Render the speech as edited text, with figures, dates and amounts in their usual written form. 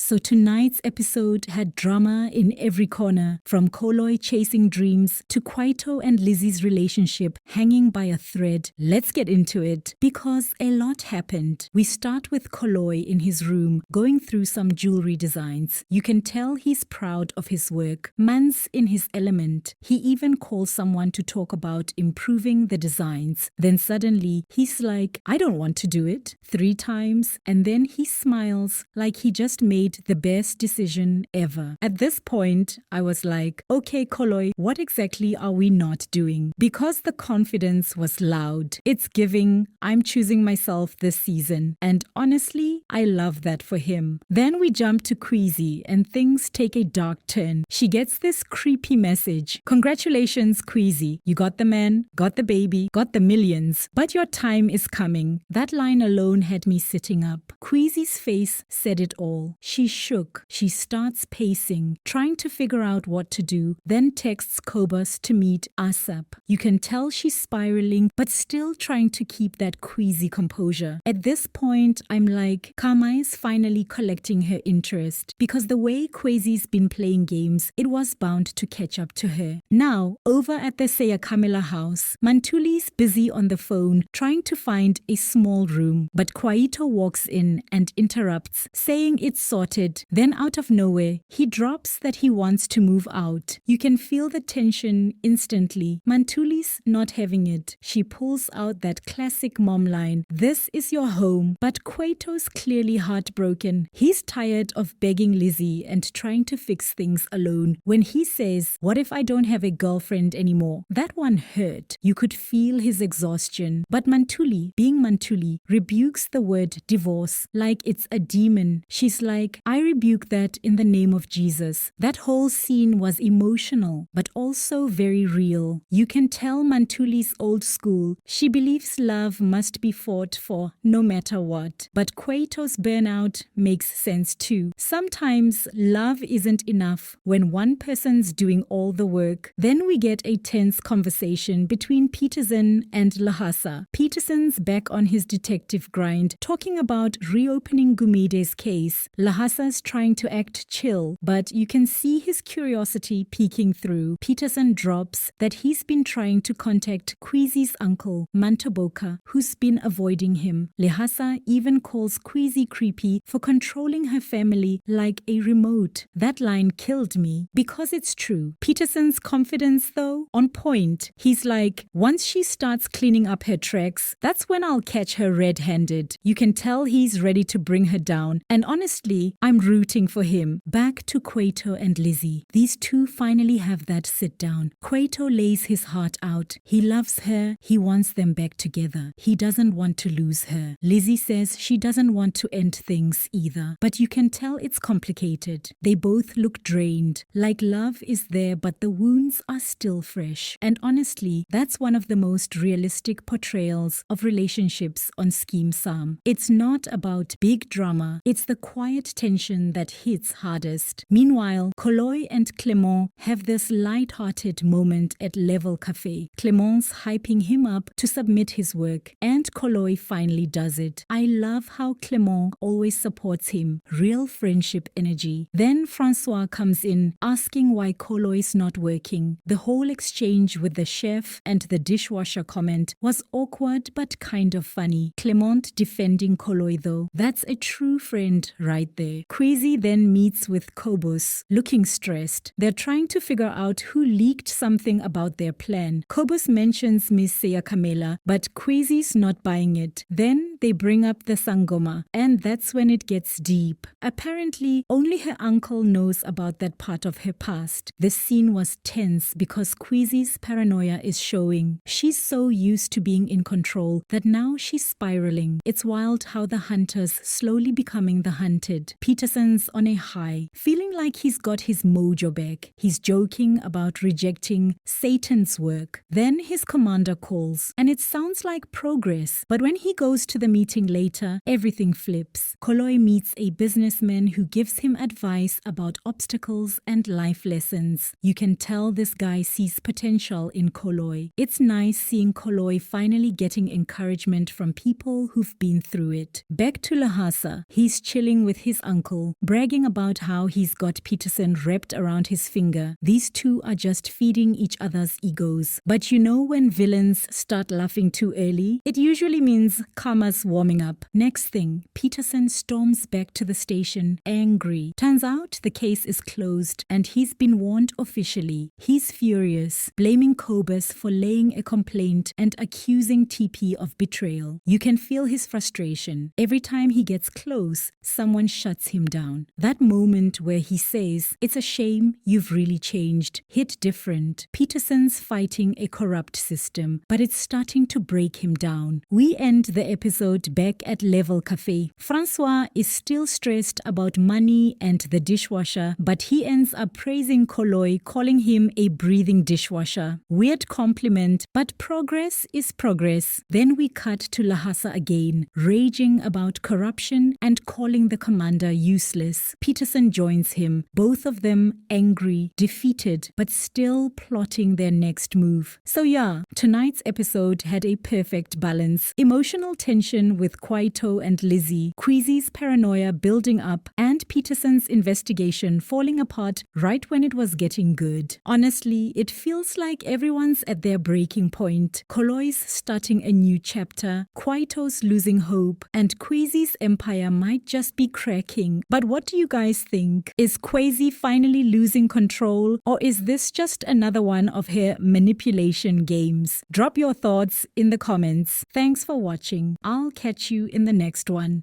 So tonight's episode had drama in every corner, from Colloy chasing dreams to Quito and Lizzy's relationship hanging by a thread. Let's get into it, because a lot happened. We start with Colloy in his room, going through some jewelry designs. You can tell he's proud of his work. Man's in his element. He even calls someone to talk about improving the designs. Then suddenly, he's like, I don't want to do it, 3 times, and then he smiles like he just made the best decision ever. At this point, I was like, okay, Colloy, what exactly are we not doing? Because the confidence was loud. It's giving, I'm choosing myself this season. And honestly, I love that for him. Then we jump to Quezy and things take a dark turn. She gets this creepy message. Congratulations, Quezy. You got the man, got the baby, got the millions, but your time is coming. That line alone had me sitting up. Quezy's face said it all. She shook. She starts pacing, trying to figure out what to do, then texts Cobus to meet ASAP. You can tell she's spiraling, but still trying to keep that Quezy composure. At this point, I'm like, Kama is finally collecting her interest, because the way Quezy's been playing games, it was bound to catch up to her. Now, over at the Seyakamela house, MaNtuli's busy on the phone, trying to find a small room, but Quito walks in and interrupts, saying it's sorted. Then out of nowhere, he drops that he wants to move out. You can feel the tension instantly. MaNtuli's not having it. She pulls out that classic mom line, this is your home, but Quito's clearly heartbroken. He's tired of begging Lizzy and trying to fix things alone. When he says, what if I don't have a girlfriend anymore? That one hurt. You could feel his exhaustion. But MaNtuli, being MaNtuli, rebukes the word divorce like it's a demon. She's like, I rebuke that in the name of Jesus. That whole scene was emotional, but also very real. You can tell MaNtuli's old school. She believes love must be fought for no matter what. But Quito's burnout makes sense too. Sometimes love isn't enough when one person's doing all the work. Then we get a tense conversation between Peterson and Lahasa. Peterson's back on his detective grind, talking about reopening Gumide's case. Lahasa's trying to act chill, but you can see his curiosity peeking through. Peterson drops that he's been trying to contact Quezy's uncle, Mantoboka, who's been avoiding him. Lahasa even calls Quezy creepy for controlling her family like a remote. That line killed me, because it's true. Peterson's confidence, though, on point. He's like, once she starts cleaning up her tracks, that's when I'll catch her red-handed. You can tell he's ready to bring her down, and honestly, I'm rooting for him. Back to Quito and Lizzy. These two finally have that sit down. Quito lays his heart out. He loves her. He wants them back together. He doesn't want to lose her. Lizzy says she doesn't want to end things either, but you can tell it's complicated. They both look drained, like love is there but the wounds are still fresh. And honestly, that's one of the most realistic portrayals of relationships on Skeem Saam. It's not about big drama, it's the quiet tension that hits hardest. Meanwhile, Colloy and Clement have this light-hearted moment at Level Cafe. Clement's hyping him up to submit his work, and Colloy finally does it. I love how Clement always supports him. Real friendship energy. Then Francois comes in, asking why Colloy's not working. The whole exchange with the chef and the dishwasher comment was awkward but kind of funny. Clement defending Colloy though. That's a true friend right there. Quezy then meets with Cobus, looking stressed. They're trying to figure out who leaked something about their plan. Cobus mentions Miss Seyakamela, but Quezy's not buying it. Then they bring up the Sangoma, and that's when it gets deep. Apparently, only her uncle knows about that part of her past. The scene was tense because Quezy's paranoia is showing. She's so used to being in control that now she's spiraling. It's wild how the hunter's slowly becoming the hunted. Peterson's on a high, feeling like he's got his mojo back. He's joking about rejecting Satan's work. Then his commander calls, and it sounds like progress. But when he goes to the meeting later, everything flips. Colloy meets a businessman who gives him advice about obstacles and life lessons. You can tell this guy sees potential in Colloy. It's nice seeing Colloy finally getting encouragement from people who've been through it. Back to Lhasa, he's chilling with his uncle, bragging about how he's got Peterson wrapped around his finger. These two are just feeding each other's egos. But you know when villains start laughing too early? It usually means karma's warming up. Next thing, Peterson storms back to the station, angry. Turns out the case is closed and he's been warned officially. He's furious, blaming Cobus for laying a complaint and accusing TP of betrayal. You can feel his frustration. Every time he gets close, someone shuts him down. That moment where he says, "It's a shame you've really changed," hit different. Peterson's fighting a corrupt system, but it's starting to break him down. We end the episode back at Level Cafe. Francois is still stressed about money and the dishwasher, but he ends up praising Colloy, calling him a breathing dishwasher. Weird compliment, but progress is progress. Then we cut to Lhasa again, raging about corruption and calling the commander useless. Peterson joins him, both of them angry, defeated, but still plotting their next move. So yeah, tonight's episode had a perfect balance. Emotional tension with Quito and Lizzy, Quezy's paranoia building up, and Peterson's investigation falling apart right when it was getting good. Honestly, it feels like everyone's at their breaking point. Colloy's starting a new chapter, Quito's losing hope, and Quezy's empire might just be cracking. But what do you guys think? Is Quezy finally losing control, or is this just another one of her manipulation games? Drop your thoughts in the comments. Thanks for watching. I'll catch you in the next one.